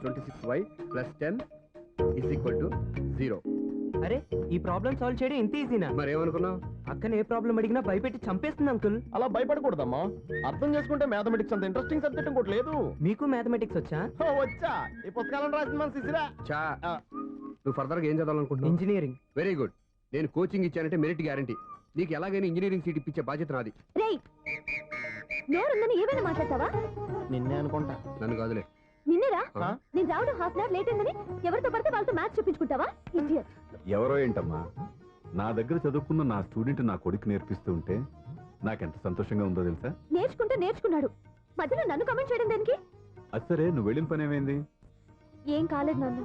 -26y + 10 = 0. అరే ఈ problem solve చేయడం ఇంత ఈజీనా? మరేమనుకున్నావు? అక్కనే ఏ ప్రాబ్లం అడిగినా భయపెట్టి చంపేస్తుంది అంకుల్. అలా భయపడకూడదమ్మా. అర్థం చేసుకుంటే మ్యాథమెటిక్స్ అంత ఇంట్రెస్టింగ్ సబ్జెక్ట్ ఇంకోటి లేదు. మీకు మ్యాథమెటిక్స్ వచ్చా? వచ్చా. ఈ పుస్తకాలను రాసింది మన శిశిరా. నువ్వు ఫర్దర్గా ఏం చదవాలనుకుంటున్నావు? ఇంజనీరింగ్. Very good. నేను కోచింగ్ ఇచ్చానంటే మెరిట్ గ్యారంటీ. నీకు ఎలాగైనా ఇంజనీరింగ్ సీట్ ఇప్పించే బాధ్యత నాది. ఏమైనా మాట్లాడతావా? నిన్నే అనుకుంటా. నన్ను కాదులే. నిన్నేరా? నేను రావడం హాఫ్ అన్ అవర్ లేట్ అయిందని ఎవరితో పడితే వాళ్ళతో మ్యాచ్ చూపించుకుంటావా? ఎవరో ఏంటమ్మా, నా దగ్గర చదువుకున్న నా స్టూడెంట్ నా కొడుకు నేర్పిస్తూ ఉంటే నాకెంత సంతోషంగా ఉందో తెలుసా? నేర్చుకున్నాడు. మధ్యలో నన్ను కమెంట్ చేయడం దేనికి? అది సరే, నువ్వు వెళ్ళిన పని ఏమైంది? ఏం కాలేదు నాన్న.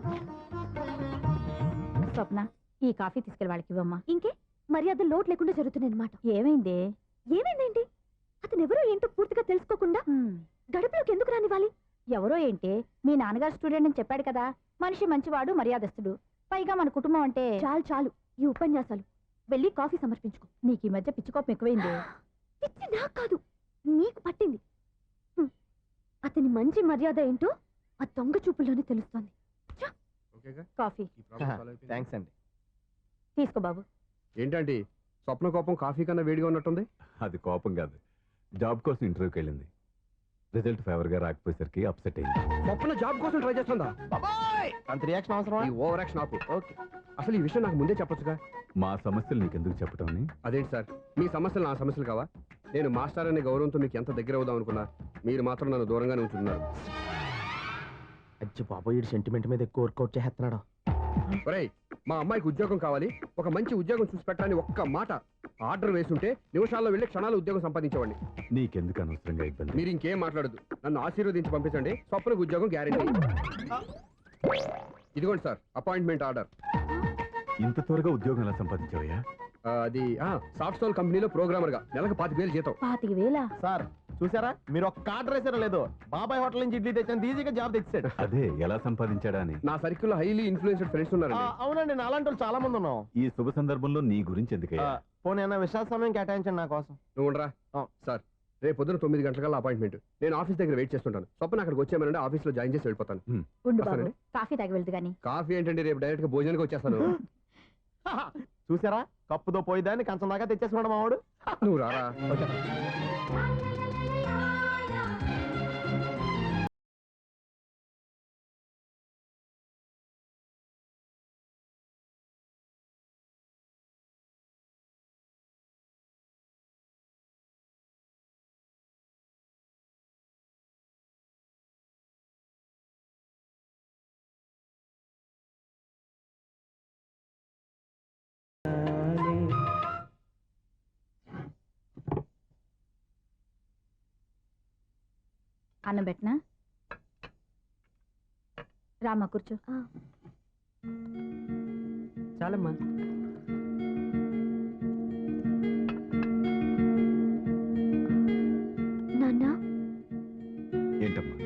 స్వప్న, ఈ కాఫీ తీసుకెళ్ళి వాళ్ళకి ఇవ్వమ్మా. ఇంకే మర్యాద లోటు లేకుండా జరుగుతుంది అనమాట. ఏమైంది? ఏమైందేంటి? అతను ఎవరో ఏంటో పూర్తిగా తెలుసుకోకుండా గడపలోకి ఎందుకు రానివ్వాలి? ఎవరో ఏంటి, మీ నాన్నగారు స్టూడెంట్ అని చెప్పాడు కదా. మనిషి మంచివాడు, మర్యాదస్తుడు. పైగా మన కుటుంబం అంటే. చాలు ఈ ఉపన్యాసాలు. వెళ్ళి కాఫీ సమర్పించుకో. నీకు ఈ మధ్య పిచ్చికోపం ఎక్కువైంది. పిచ్చి నాకు కాదు, నీకు పట్టింది. అతని మంచి మర్యాద ఏంటో ఆ దొంగ చూపుల్లోనే తెలుస్తోంది. కాఫీ థ్యాంక్స్ అండి. తీసుకో బాబు. ఏంటంటే స్వప్న కోపం కాఫీ కన్నా వేడిగా ఉన్నట్టుంది? అది కోపం కాదు, జాబ్ కోసం ఇంటర్వ్యూకి వెళ్ళింది. రిజల్ట్ ఫేవర్ గా రాకపోయేసరికి అప్సెట్ అయింది. స్వప్న జాబ్ కోసం ట్రై చేస్తుందా? అంత రియాక్షన్ అవసరం. ఈ ఓవర్ యాక్షన్ ఆపు. ఓకే, అసలు ఈ విషయం నాకు ముందే చెప్పొచ్చుగా. మా సమస్యలు నీకెందుకు చెప్పటం? అదేంటి సార్, మీ సమస్యలు నా సమస్యలు కావా? నేను మాస్టర్ అనే గౌరవంతో మీకు ఎంత దగ్గర అవుదాం అనుకున్నా, మీరు మాత్రం నన్ను దూరంగానే ఉంచుతున్నారు. అచ్చి బాబోయ్, సెంటిమెంట్ మీద ఎక్కువ వర్కౌట్ చేస్తున్నాడు. ఒరేయ్, మా అమ్మాయికి ఉద్యోగం కావాలి, ఒక మంచి ఉద్యోగం చూసి పెట్టాలని ఒక్క మాట ఆర్డర్ వేసుంటే నిమిషాల్లో వెళ్ళి క్షణాలు ఉద్యోగం సంపాదించేవాడిని. నీకెందుకు అనవసరంగా ఇబ్బంది? మీరు ఇంకేం మాట్లాడదు, నన్ను ఆశీర్వదించి పంపించండి. స్వప్నకు ఉద్యోగం గ్యారెంటీ. ఇదిగోండి సార్, అపాయింట్మెంట్ ఆర్డర్. ఇంత త్వరగా ఉద్యోగం ఎలా సంపాదించావయ్యా? అది సాఫ్ట్వేర్ కంపెనీలో ప్రోగ్రామర్ గా నెలకు 25,000 జీతం. 25,000? సార్ చూసారా, మీరు ఒక్క ఆర్డర్ వేసారో లేదో, బాబాయ్ హోటల్ నుంచి ఇడ్లీ తెచ్చాను, ఈజీగా జాబ్ తెచ్చాడు. అదే ఎలా సంపాదించాడా అని. నా సర్కిల్ లో హైలీ ఇన్ఫ్లుయెన్స్డ్ ఫ్రెండ్స్ ఉన్నారండి. అవునండి, నా అలాంటి వాళ్ళు చాలా మంది ఉన్నాం. ఈ శుభ సందర్భంలో నీ గురించి ఎందుకయ్యా? పోనీ అన్న విశాల సమయం కేటాయించండి నా కోసం. నువ్వు ఉండరా సార్, రేపు పొద్దున 9 గంటలకల్లా అపాయింట్మెంట్. నేను ఆఫీస్ దగ్గర వెయిట్ చేస్తుంటాను. స్వప్న అక్కడికి వచ్చామనంటే ఆఫీస్ లో జాయిన్ చేసి వెళ్ళిపోతాను. ఉండు బాబు, కాఫీ తాగి వెళ్తు గాని. కాఫీ ఏంటండి, రేపు డైరెక్ట్ గా భోజనానికి వచ్చేస్తాను. చూసారా, కప్పుతో పోయిదాన్ని కంచం దాకా తెచ్చేసుకున్నాడు మావాడు. నువ్వు రారా. అన్నం పెట్టనా? రామ్మా కూర్చో. చాలమ్మా. నాన్న, ఏంటమ్మా?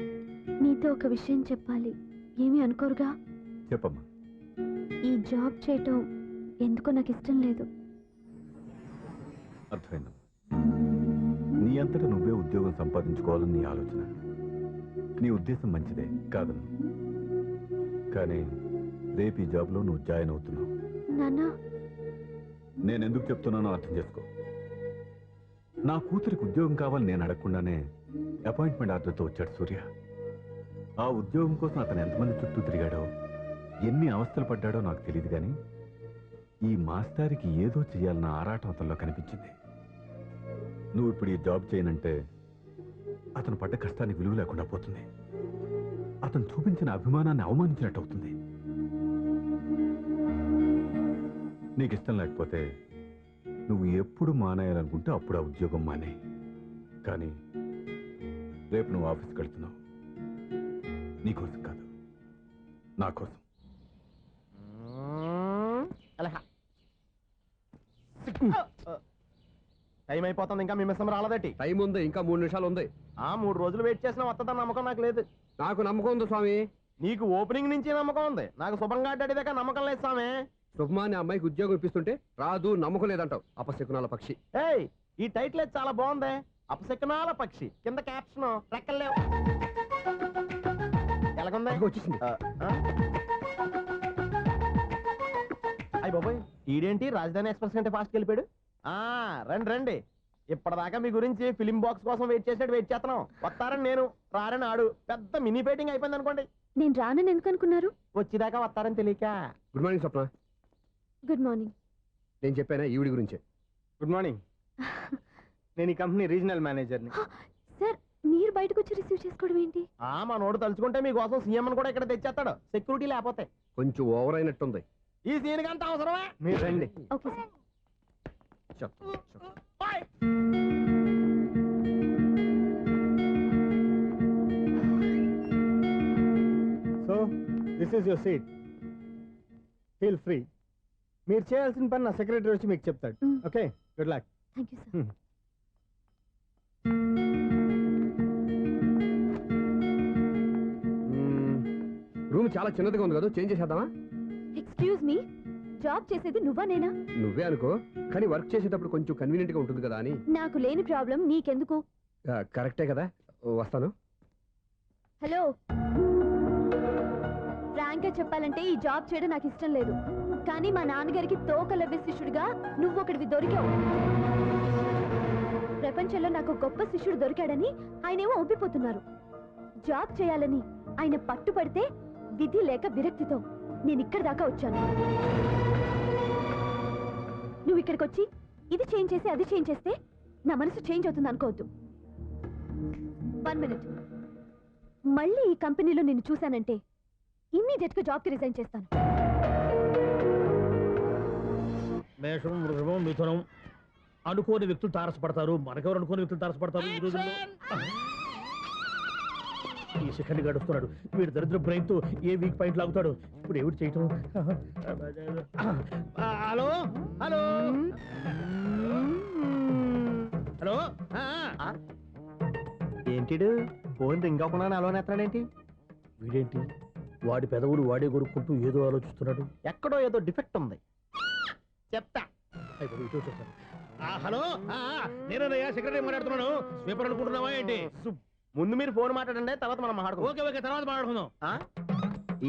నీతో ఒక విషయం చెప్పాలి. ఏమీ అనుకోరుగా? చెప్పమ్మా. ఈ జాబ్ చేయటం ఎందుకో నాకు ఇష్టం లేదు. అర్థమైందమ్మా, నీ అంతటా నువ్వే ఉద్యోగం సంపాదించుకోవాలని నీ ఆలోచన. నీ ఉద్దేశం మంచిదే కాదను, కానీ రేపు ఈ జాబ్లో నువ్వు జాయిన్ అవుతున్నావు. నాన్న, నేను ఎందుకు చెప్తున్నానో అర్థం చేసుకో. నా కూతురికి ఉద్యోగం కావాలని నేను అడగకుండానే అపాయింట్మెంట్ ఆర్డర్తో వచ్చాడు సూర్య. ఆ ఉద్యోగం కోసం అతను ఎంతమంది చుట్టూ తిరిగాడో, ఎన్ని అవస్థలు పడ్డాడో నాకు తెలియదు, కానీ ఈ మాస్టారికి ఏదో చేయాలన్న ఆరాటం అతనిలో కనిపించింది. నువ్వు ఇప్పుడు ఈ జాబ్ చేయనంటే అతను పడ్డ కష్టానికి విలువ లేకుండా పోతుంది. అతను చూపించిన అభిమానాన్ని అవమానించినట్టు అవుతుంది. నీకు ఇష్టం లేకపోతే నువ్వు ఎప్పుడు మానేయాలనుకుంటే అప్పుడు ఆ ఉద్యోగం మానే. కానీ రేపు నువ్వు ఆఫీస్కి వెళ్తున్నావు, నీకోసం కాదు, నా కోసం. టైం అయిపోతుంది, ఇంకా మీ మిస్సం రాలేదటి. టైం ఉంది, ఇంకా 3 నిమిషాలు ఉంది. 3 రోజులు వెయిట్ చేసిన వస్తుందని నమ్మకం నాకు లేదు. నాకు నమ్మకం ఉంది స్వామి. నీకు ఓపెనింగ్ నుంచి నమ్మకం ఉంది, నాకు శుభంగా అడిదాకా నమ్మకం లేదు స్వామి. శుభమాని అమ్మాయికి ఉద్యోగం ఇప్పిస్తుంటే రాదు, నమ్మకం లేదంటావు. అపశకునాల పక్షి. ఏయ్, ఈ టైటిల్ చాలా బాగుంది. అపశకునాల పక్షి, కింద క్యాప్షన్ రెక్కలేవు. ఎలాగుంది అదిగో వచ్చేసింది. అయ్యి బాబాయ్ ఈడేంటి రాజధాని ఎక్స్ప్రెస్ కంటే ఫాస్ట్కి వెళ్ళిపోయాడు. రండి రండి, ఇప్పటిదాకా మీ గురించి ఫిలిం బాక్స్ కోసం వెయిట్ చేస్తున్నాం. వస్తారని నేను, రారని ఆడు. పెద్ద మినీ ఫైటింగ్ అయిపోయింది అనుకోండి. నేను రానని ఎందుకు అనుకున్నారు? వచ్చేదాకా వస్తారని తెలియక. Good morning Swapna. Good morning. నేను చెప్పానా ఈవిడి గురించే. Good morning. నేను ఈ కంపెనీ రీజనల్ మేనేజర్ని. సార్ మీరు బయటకు వచ్చి రిసీవ్ చేసుకోవడం ఏంటి? మా నోడు తలుచుకుంటే మీకోసం సీఎం అని కూడా ఇక్కడ తెచ్చేస్తాడు, సెక్యూరిటీ లేకపోతే. కొంచెం ఓవర్ అయినట్టుంది. ఈ సీన్ అంత అవసరమా? మీరు రండి. Okay sir. So this is your seat, feel free. మీరు చేయాల్సిన పని నా సెక్రటరీ వచ్చి మీకు చెప్తాడు. Okay, good luck. Thank you sir. Room చాలా చిన్నదిగా ఉంది కదా, చేంజ్ చేసేద్దామా? ఎక్స్క్యూజ్ మీ, జాబ్ చేసేది నువ్వా నేనా? నువ్వే అనుకో, కానీ వర్క్ చేసేటప్పుడు కొంచెం కన్వీనియంట్ గా ఉంటుంది కదా అని. నాకు లేని ప్రాబ్లం నీకెందుకు? కరెక్టే కదా, వస్తాను. హలో, ఫ్రాంక్ గా చెప్పాలంటే ఈ జాబ్ చేయడం నాకు ఇష్టం లేదు. కానీ మా నాన్నగారికి తోకలవ్వే శిష్యుడిగా నువ్వు ఒకటివి దొరికావు. ప్రపంచంలో నాకు గొప్ప శిష్యుడు దొరికాడని ఆయనేమో ఒప్పిపోతున్నారు. జాబ్ చేయాలని ఆయన పట్టుపడితే విధి లేక విరక్తితో నేను ఇక్కడి దాకా వచ్చాను. నువ్వు ఇక్కడికి వచ్చి ఇది చేంజ్ చేసి అది చేంజ్ చేస్తే నా మనసు చేంజ్ అవుతుంది అనుకోవద్దు. 1 మినిట్. మళ్ళీ ఈ కంపెనీలో నిన్ను చూశానంటే ఇమ్మీడియట్ గా జాబ్ కి రిజైన్ చేస్తాను. మేషం, వృషభం, మిథునం అనుకోని వ్యక్తులు తారసపడతారు. మనకెవరు అనుకోని వ్యక్తులు తారసపడతారు ఈ రోజుల్లో? ఈ సెకండ్ గడుస్తున్నాడు వీడు దరిద్ర బ్రెయిన్ తో ఏ వీక్ పాయింట్ లాగుతాడు. ఇప్పుడు ఏమిటి చేయటం? Hello hello hello. ఏంటిడు ఫోన్ రింగ్ అవ్వకుండా అలోనేస్తాడేంటి? వీడేంటి వాడి పెదవులు వాడే కొరుక్కుంటూ ఏదో ఆలోచిస్తున్నాడు. ఎక్కడో ఏదో డిఫెక్ట్ ఉంది, చెప్తా. అయిపోయి ఇటు వచ్చేస్తాను. హలో, నేనయ్యా సెక్రటరీ మాట్లాడుతున్నాను. స్వీపర్ అనుకుంటున్నావా ఏంటి? ముందు మీరు ఫోన్ మాట్లాడండి, తర్వాత మనం మాట్లాడుకో. ఓకే ఓకే, తర్వాత మాట్లాడుకుందాం.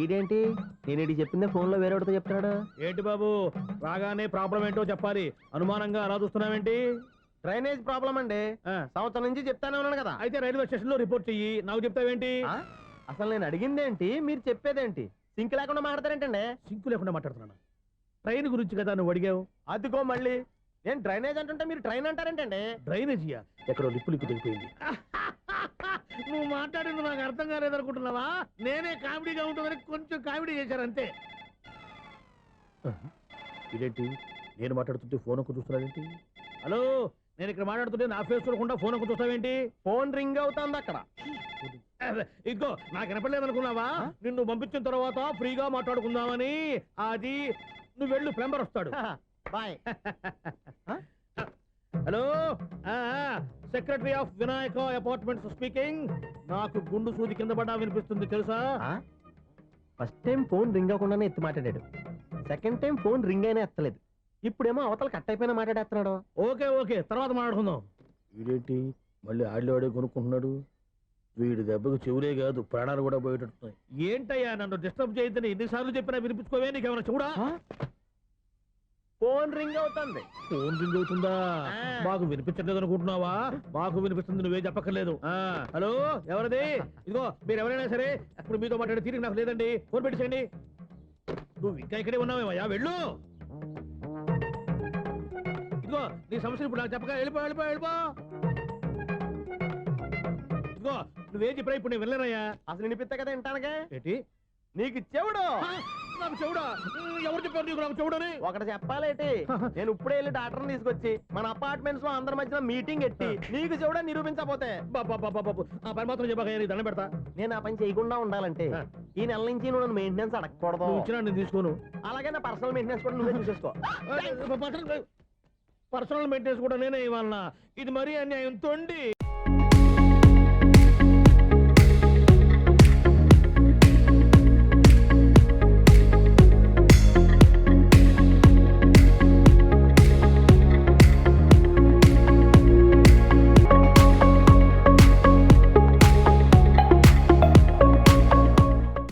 ఈడేంటి నేను చెప్పిందే ఫోన్ లో వేరేవాడితో చెప్తాడు. ఏంటి బాబు రాగానే ప్రాబ్లం ఏంటో చెప్పాలి, అనుమానంగా అలా చూస్తున్నావేంటి? డ్రైనేజ్ ప్రాబ్లం అండి, సంవత్సరం నుంచి చెప్తానే ఉన్నాను కదా. అయితే రైల్వే స్టేషన్ లో రిపోర్ట్ చెయ్యి, నాకు చెప్తావేంటి? అసలు నేను అడిగిందేంటి, మీరు చెప్పేదేంటి? సింక్ లేకుండా మాట్లాడతారేంటండి? సింకు లేకుండా మాట్లాడుతున్నాను. ట్రైన్ గురించి కదా నువ్వు అడిగావు. అదిగో మళ్ళీ నేను డ్రైనేజ్ అంటుంటే మీరు ట్రైన్ అంటారేంటండి? డ్రైనేజీయా? ఎక్కడో లిప్పు తెగిపోయింది. నువ్వు మాట్లాడింది నాకు అర్థం కాలేదనుకుంటున్నావా? నేనే కామెడీగా ఉంటుందని కొంచెం కామెడీ చేశారు అంతే. ఇదేంటి నేను మాట్లాడుతుంటే ఫోన్ ఒక్క చూస్తున్నాడేంటి? హలో, నేను ఇక్కడ మాట్లాడుతుంటే నా ఫేస్ చూడకుండా ఫోన్ ఒక్క చూస్తావేంటి? ఫోన్ రింగ్ అవుతుంది అక్కడ. ఇదిగో నాకు వినపడలేదు అనుకున్నావా? నిన్ను పంపించిన తర్వాత ఫ్రీగా మాట్లాడుకుందామని. అది నువ్వు వెళ్ళు, ప్లంబర్ వస్తాడు. Bye. Hello, secretary of Vinayaka apartments speaking. నాకు గుండు సూది కింద పడ్డా వినిపిస్తుంది తెలుసా? ఫస్ట్ టైం ఫోన్ రింగ్ అవ్వకుండానే ఎత్తి మాట్లాడాడు, సెకండ్ టైం ఫోన్ రింగ్ అయినా ఎత్తలేదు, ఇప్పుడేమో అవతల కట్ అయిపోయినా మాట్లాడేస్తున్నాడు. ఓకే ఓకే, తర్వాత మాట్లాడుకుందాం. వీడేంటి మళ్ళీ ఆడే కొనుక్కుంటున్నాడు? వీడి దెబ్బకు చెవులే కాదు ప్రాణాలు కూడా పోయేటట్టున్నాయి. ఏంటయ్యా నన్ను డిస్టర్బ్ చేయొద్దని ఎన్నిసార్లు చెప్పినా వినిపించుకోవే? నీకేమైనా చూడా? ఫోన్ రింగ్ అవుతుంది. ఫోన్ రింగ్ అవుతుందా? మాకు వినిపించట్లేదు అనుకుంటున్నావా? మాకు వినిపిస్తుంది, నువ్వే చెప్పక్కర్లేదు. హలో, ఎవరిది? ఇదిగో మీరు ఎవరైనా సరే ఇప్పుడు మీతో మాట్లాడే తీరిక నాకు లేదండి, ఫోన్ పెట్టేసేయండి. నువ్వు ఇంకా ఇక్కడే ఉన్నావేమయ్యా, వెళ్ళు. ఇదిగో నీ సమస్యలు ఇప్పుడు నాకు చెప్పక వెళ్ళిపో వెళ్ళిపో వెళ్ళిపో. ఇదిగో నువ్వేం చెప్పరా ఇప్పుడు నేను వెళ్ళానయ్యా. అసలు వినిపిస్తా కదా వింటానగా. ఏంటి నీకు చెవుడు? నాకు చెవుడా? ఎవరు చెప్పారు నీకు నాకు చెవుడని? ఒకటి చెప్పాలేటి, నేను ఇప్పుడే వెళ్ళి డాక్టర్ని తీసుకొచ్చి మన అపార్ట్మెంట్స్ లో అందరి మధ్యన మీటింగ్ ఎట్టి నీకు చెవుడా నిరూపించకపోతే బాబు ఆ పని మాత్రం చెప్పక నీ దండం పెడతా. నేను ఆ పని చేయకుండా ఉండాలంటే ఈ నెల నుంచి నువ్వు నన్ను మెయింటెనెన్స్ అడగకూడదు. నువ్వు ఇచ్చినా నేను తీసుకోను. అలాగే నా పర్సనల్ మెయింటెనెన్స్ కూడా నువ్వే చూసేసుకో. పర్సనల్ మెయింటెనెన్స్ కూడా నేనే ఇవ్వాలన్నా? ఇది మరీ అన్యాయం తోండి.